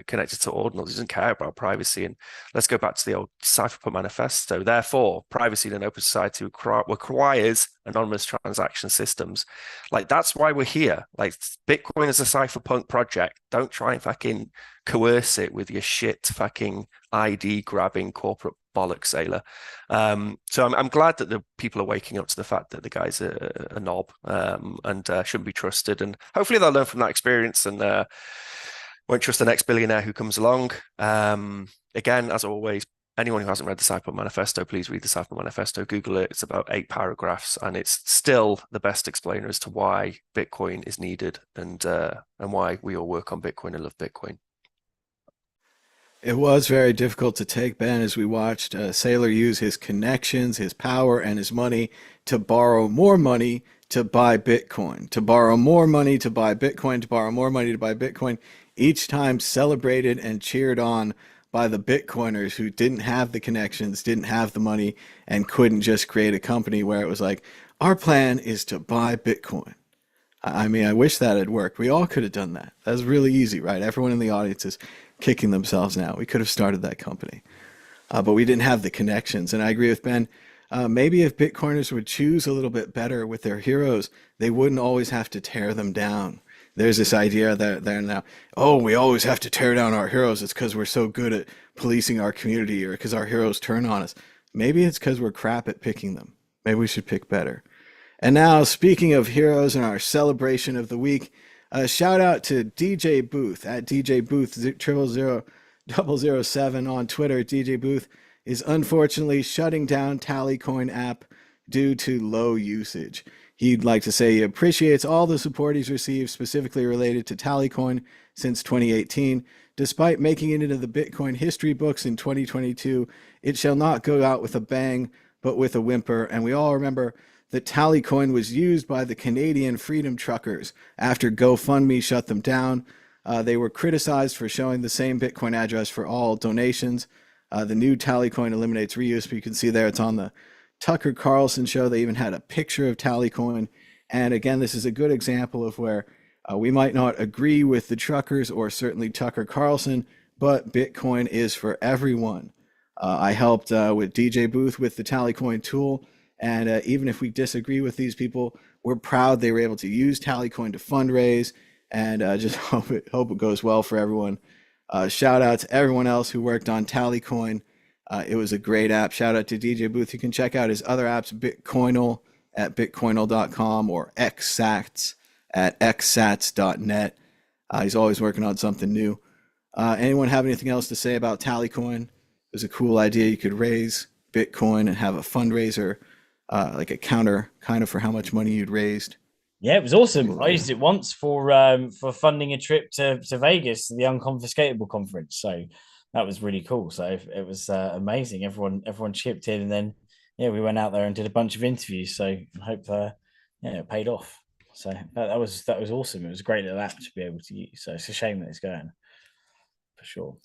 connected to ordinals. He doesn't care about privacy. And let's go back to the old Cypherpunk manifesto. Therefore, privacy in an open society requires anonymous transaction systems. Like, that's why we're here. Like, Bitcoin is a cypherpunk project. Don't try and fucking coerce it with your shit fucking ID grabbing corporate bollocks, Saylor. So I'm glad that the people are waking up to the fact that the guy's a knob, and shouldn't be trusted. And hopefully they'll learn from that experience, and won't trust the next billionaire who comes along. Again, as always, anyone who hasn't read the Cypherpunk Manifesto, please read the Cypherpunk Manifesto. Google it. It's about 8 paragraphs, and it's still the best explainer as to why Bitcoin is needed, and why we all work on Bitcoin and love Bitcoin. It was very difficult to take, Ben, as we watched Saylor use his connections, his power, and his money to borrow more money to buy Bitcoin, to borrow more money to buy Bitcoin, to borrow more money to buy Bitcoin, each time celebrated and cheered on by the Bitcoiners who didn't have the connections, didn't have the money, and couldn't just create a company where it was like, our plan is to buy Bitcoin. I mean, I wish that had worked. We all could have done that. That was really easy, right? Everyone in the audience is kicking themselves now. We could have started that company, but we didn't have the connections. And I agree with Ben. Maybe if Bitcoiners would choose a little bit better with their heroes, they wouldn't always have to tear them down. There's this idea that there now, we always have to tear down our heroes. It's because we're so good at policing our community, or because our heroes turn on us. Maybe it's because we're crap at picking them. Maybe we should pick better. And now, speaking of heroes and our celebration of the week, shout out to DJ Booth at DJ Booth 00007 on Twitter. DJ Booth is unfortunately shutting down Tallycoin app due to low usage. He'd like to say he appreciates all the support he's received, specifically related to Tallycoin, since 2018. Despite making it into the Bitcoin history books in 2022, it shall not go out with a bang, but with a whimper. And we all remember that Tallycoin was used by the Canadian Freedom Truckers after GoFundMe shut them down. They were criticized for showing the same Bitcoin address for all donations. The new Tallycoin eliminates reuse, but you can see there it's on the Tucker Carlson show. They even had a picture of Tallycoin. And again, this is a good example of where we might not agree with the truckers, or certainly Tucker Carlson, but Bitcoin is for everyone. I helped with DJ Booth with the Tallycoin tool. And even if we disagree with these people, we're proud they were able to use Tallycoin to fundraise, and just hope it goes well for everyone. Shout out to everyone else who worked on Tallycoin. It was a great app. Shout out to DJ Booth. You can check out his other apps, Bitcoinal at bitcoinal.com or xsats at xsats.net. He's always working on something new. Anyone have anything else to say about Tallycoin? It was a cool idea. You could raise Bitcoin and have a fundraiser, like a counter kind of for how much money you'd raised. Yeah, it was awesome. Cool I used it once for funding a trip to Vegas to the Unconfiscatable conference. So that was really cool. So it was amazing. Everyone chipped in, and then we went out there and did a bunch of interviews. So I hope it paid off. So that was awesome. It was a great little app to be able to use. So it's a shame that it's going, for sure.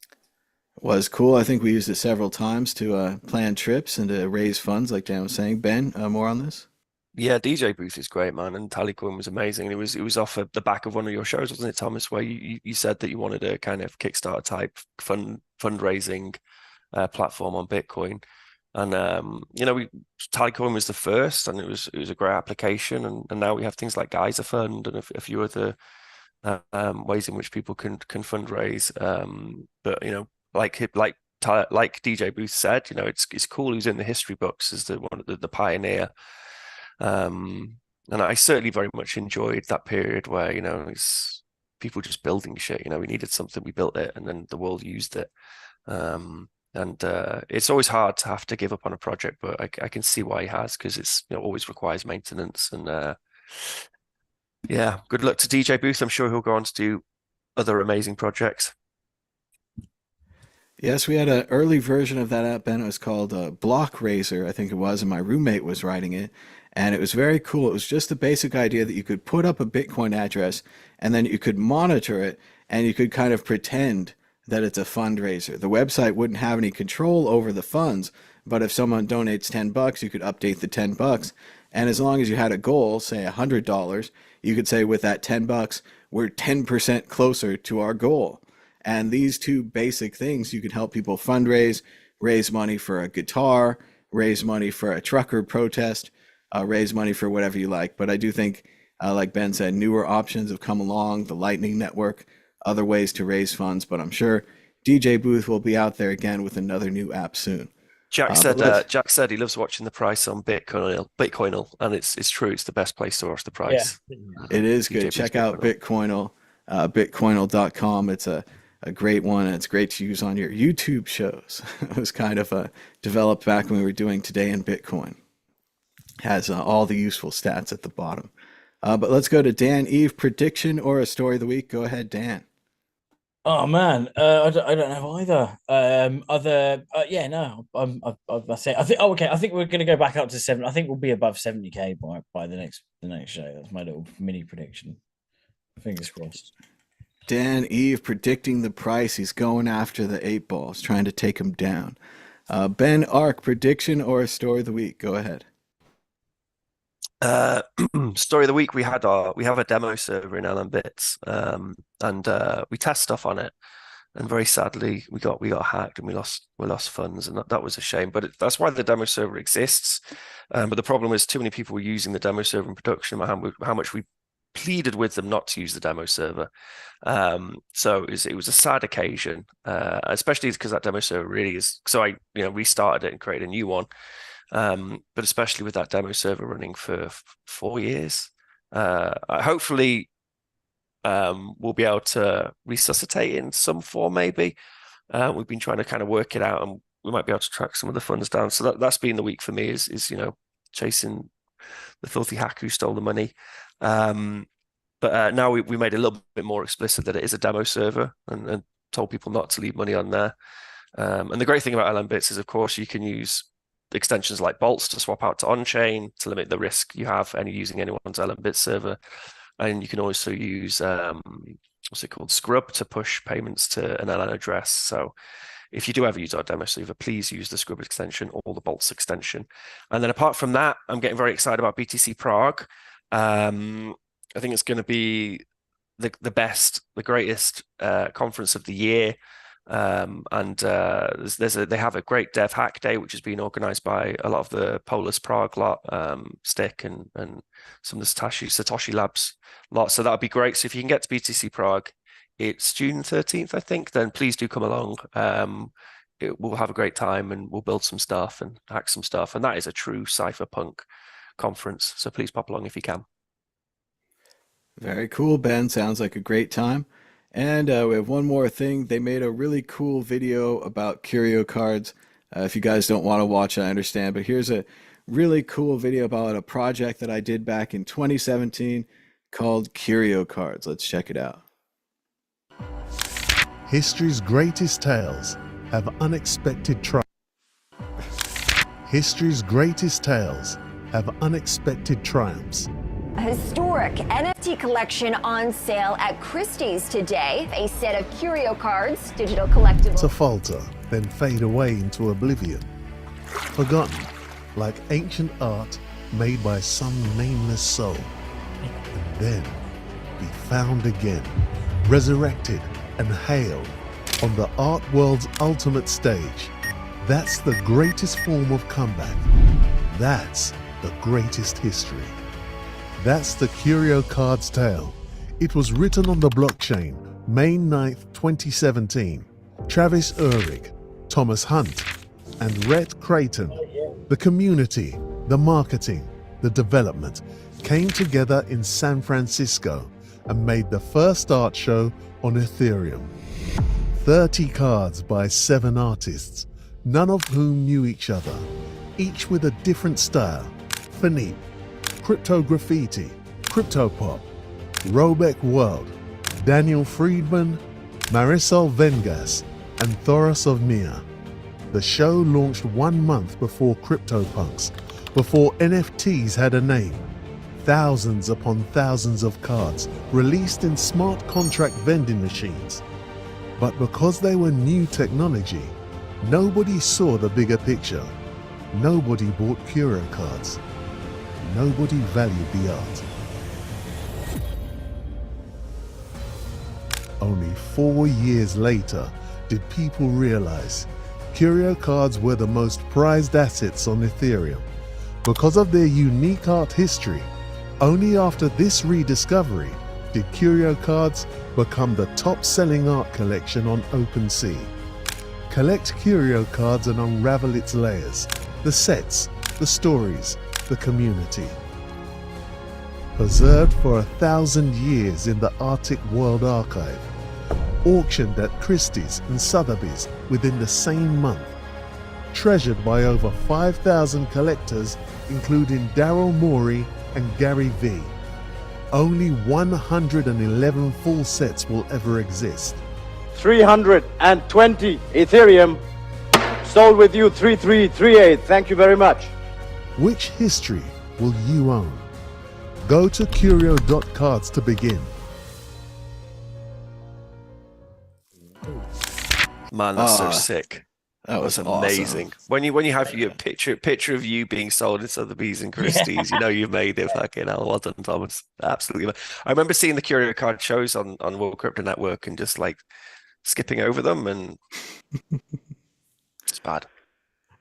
Was cool. I think we used it several times to plan trips and to raise funds, like Dan was saying. Ben, more on this? Yeah, DJ booth is great, man, and Tallycoin was amazing. It was off of the back of one of your shows, wasn't it, Thomas? Where you said that you wanted a kind of Kickstarter type fundraising platform on Bitcoin, and Tallycoin was the first, and it was a great application, and now we have things like Geyser Fund and a few other ways in which people can fundraise. But like DJ Booth said, it's cool. He's in the history books as the pioneer. And I certainly very much enjoyed that period where, it's people just building shit. We needed something, we built it, and then the world used it. And it's always hard to have to give up on a project, but I can see why he has, because it's always requires maintenance. And good luck to DJ Booth. I'm sure he'll go on to do other amazing projects. Yes, we had an early version of that app, Ben. It was called Block Raiser, I think it was, and my roommate was writing it. And it was very cool. It was just the basic idea that you could put up a Bitcoin address and then you could monitor it and you could kind of pretend that it's a fundraiser. The website wouldn't have any control over the funds, but if someone donates $10, you could update the $10. And as long as you had a goal, say $100, you could say with that $10, we're 10% closer to our goal. And these two basic things, you could help people fundraise, raise money for a guitar, raise money for a trucker protest, raise money for whatever you like. But I do think, like Ben said, newer options have come along, the Lightning Network, other ways to raise funds. But I'm sure DJ Booth will be out there again with another new app soon. Jack said he loves watching the price on Bitcoinal, and it's true. It's the best place to watch the price. Yeah. It is good. Check out Bitcoinal, bitcoinal.com. It's a great one, and it's great to use on your YouTube shows. It was kind of developed back when we were doing Today in Bitcoin. Has all the useful stats at the bottom. But let's go to Dan Eve, prediction or a story of the week. Go ahead, Dan. Oh man, I don't have either. I say I think. Oh, okay. I think we're going to go back up to 7. I think we'll be above 70K by the next show. That's my little mini prediction. Fingers crossed. Dan Eve predicting the price. He's going after the 8 balls, trying to take him down. Ben Ark, prediction or a story of the week. Go ahead. Story of the week. We have a demo server in LMBits, and we test stuff on it, and very sadly we got hacked and we lost funds, and that was a shame. But that's why the demo server exists. But the problem is too many people were using the demo server in production. How much we pleaded with them not to use the demo server. So it was a sad occasion, especially because that demo server really is. So I restarted it and created a new one. But especially with that demo server running for 4 years, hopefully we'll be able to resuscitate it in some form. Maybe we've been trying to kind of work it out, and we might be able to track some of the funds down. So that's been the week for me is chasing the filthy hack who stole the money. But now we made it a little bit more explicit that it is a demo server, and told people not to leave money on there. And the great thing about LMBits is, of course, you can use extensions like bolts to swap out to on-chain to limit the risk you have using anyone's LMBits server. And you can also use what's it called, Scrub, to push payments to an LN address. So if you do ever use our demo server, please use the Scrub extension or the bolts extension. And then apart from that, I'm getting very excited about BTC Prague. I think it's going to be the best, the greatest conference of the year. They have a great dev hack day, which has been organized by a lot of the Polis Prague lot, Stick and some of the Satoshi Labs lot. So that'll be great. So if you can get to BTC Prague, it's June 13th, I think, then please do come along. We'll have a great time, and we'll build some stuff and hack some stuff. And that is a true cypherpunk conference. So please pop along if you can. Very cool, Ben. Sounds like a great time. And we have one more thing. They made a really cool video about curio cards. If you guys don't want to watch it, I understand. But here's a really cool video about a project that I did back in 2017 called Curio Cards. Let's check it out. History's greatest tales have unexpected triumphs. History's greatest tales have unexpected triumphs. A historic NFT collection on sale at Christie's today. A set of curio cards, digital collectibles. To falter, then fade away into oblivion. Forgotten, like ancient art made by some nameless soul. And then be found again, resurrected and hailed on the art world's ultimate stage. That's the greatest form of comeback. That's the greatest history. That's the Curio Cards tale. It was written on the blockchain, May 9th, 2017. Travis Ulrich, Thomas Hunt, and Rhett Creighton. The community, the marketing, the development came together in San Francisco and made the first art show on Ethereum. 30 cards by 7 artists, none of whom knew each other, each with a different style. Philippe, Crypto Graffiti, Crypto Pop, Robeck World, Daniel Friedman, Marisol Vengas, and Thoros of Mia. The show launched 1 month before CryptoPunks, before NFTs had a name. Thousands upon thousands of cards released in smart contract vending machines. But because they were new technology, nobody saw the bigger picture. Nobody bought Curio cards. Nobody valued the art. Only 4 years later did people realize Curio cards were the most prized assets on Ethereum. Because of their unique art history, only after this rediscovery did Curio cards become the top-selling art collection on OpenSea. Collect Curio cards and unravel its layers, the sets, the stories, the community. Preserved for 1,000 years in the Arctic World Archive. Auctioned at Christie's and Sotheby's within the same month. Treasured by over 5,000 collectors, including Daryl Morey and Gary Vee. Only 111 full sets will ever exist. 320 Ethereum. Sold with you 3338. Thank you very much. Which history will you own? Go to curio.cards to begin. Man, that's so sick. That was amazing. Awesome. When you have your picture of you being sold in Sotheby's and Christie's, you know you've made it. Fucking hell, well done, Thomas. Absolutely. I remember seeing the Curio Card shows on World Crypto Network and just like skipping over them, and it's bad.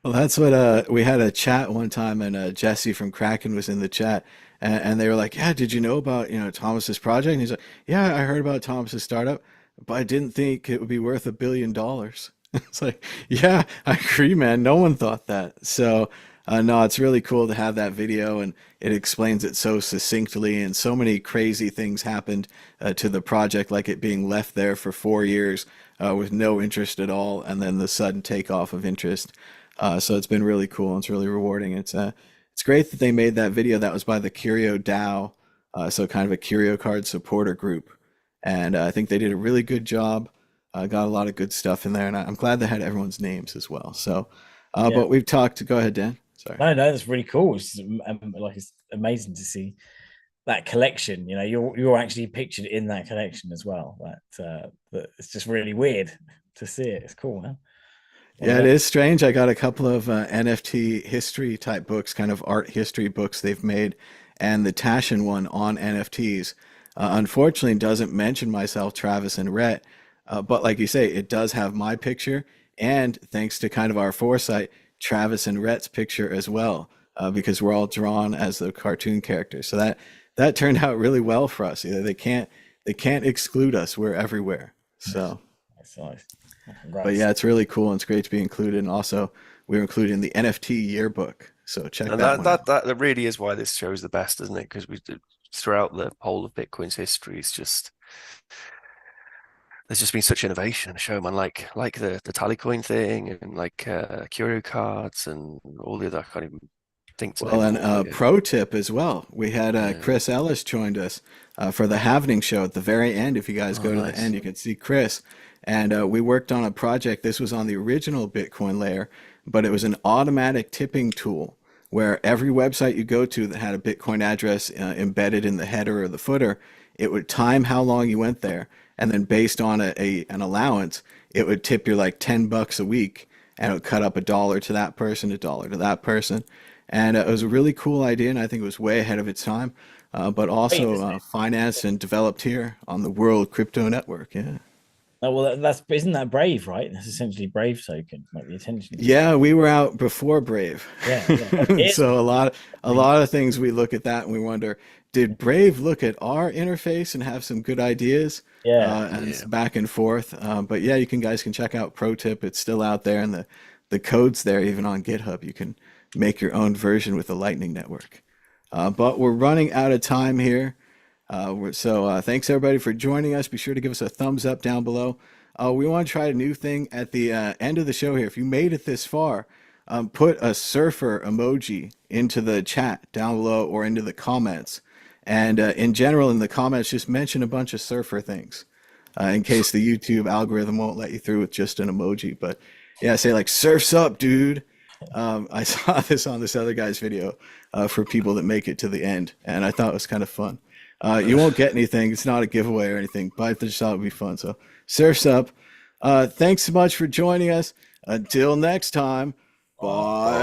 Well, that's what we had a chat one time, and Jesse from Kraken was in the chat, and they were like, "Yeah, did you know about Thomas's project?" And he's like, "Yeah, I heard about Thomas's startup, but I didn't think it would be worth $1 billion." It's like, yeah, I agree, man. No one thought that. So, no, it's really cool to have that video, and it explains it so succinctly. And so many crazy things happened to the project, like it being left there for 4 years with no interest at all, and then the sudden takeoff of interest. So it's been really cool, and it's really rewarding. It's great that they made that video. That was by the Curio DAO, so kind of a Curio Card supporter group, and I think they did a really good job. Got a lot of good stuff in there, and I'm glad they had everyone's names as well. So, but we've talked. Go ahead, Dan. Sorry. No, that's really cool. It's amazing to see that collection. You're actually pictured in that collection as well. That it's just really weird to see it. It's cool, man. Yeah, it is strange. I got a couple of NFT history type books, kind of art history books they've made, and the Tashin one on NFTs. Unfortunately, doesn't mention myself, Travis, and Rhett. But like you say, it does have my picture, and thanks to kind of our foresight, Travis and Rhett's picture as well, because we're all drawn as the cartoon characters. So that turned out really well for us. They can't exclude us. We're everywhere. So, that's nice. But yeah, it's really cool, and it's great to be included. And also, we were included in the NFT yearbook. So check And that one out. that really is why this show is the best, isn't it? Because throughout the whole of Bitcoin's history, there's just been such innovation. Show, man, like the Tallycoin thing, and like curio cards, and all the other, I can't even think. Well, and pro tip as well. We had Chris Ellis joined us for the halvening show at the very end. If you guys go to the end, you can see Chris. And we worked on a project. This was on the original Bitcoin layer, but it was an automatic tipping tool where every website you go to that had a Bitcoin address embedded in the header or the footer, it would time how long you went there. And then based on an allowance, it would tip you like $10 a week, and it would cut up $1 to that person, $1 to that person. And it was a really cool idea, and I think it was way ahead of its time, but also financed and developed here on the World Crypto Network. Yeah. Oh, well, isn't that Brave, right? That's essentially Brave token, like the attention. Yeah, we were out before Brave. Yeah. So a lot of things we look at that and we wonder, did Brave look at our interface and have some good ideas? It's back and forth. But yeah, guys can check out Pro Tip. It's still out there, and the code's there even on GitHub. You can make your own version with the Lightning Network. But we're running out of time here. So thanks everybody for joining us. Be sure to give us a thumbs up down below. We want to try a new thing at the end of the show here. If you made it this far, put a surfer emoji into the chat down below or into the comments. And in general, in the comments, just mention a bunch of surfer things in case the YouTube algorithm won't let you through with just an emoji. But yeah, say like, surf's up, dude. I saw this on this other guy's video for people that make it to the end, and I thought it was kind of fun. You won't get anything. It's not a giveaway or anything, but I just thought it would be fun. So surf's up. Thanks so much for joining us. Until next time, bye.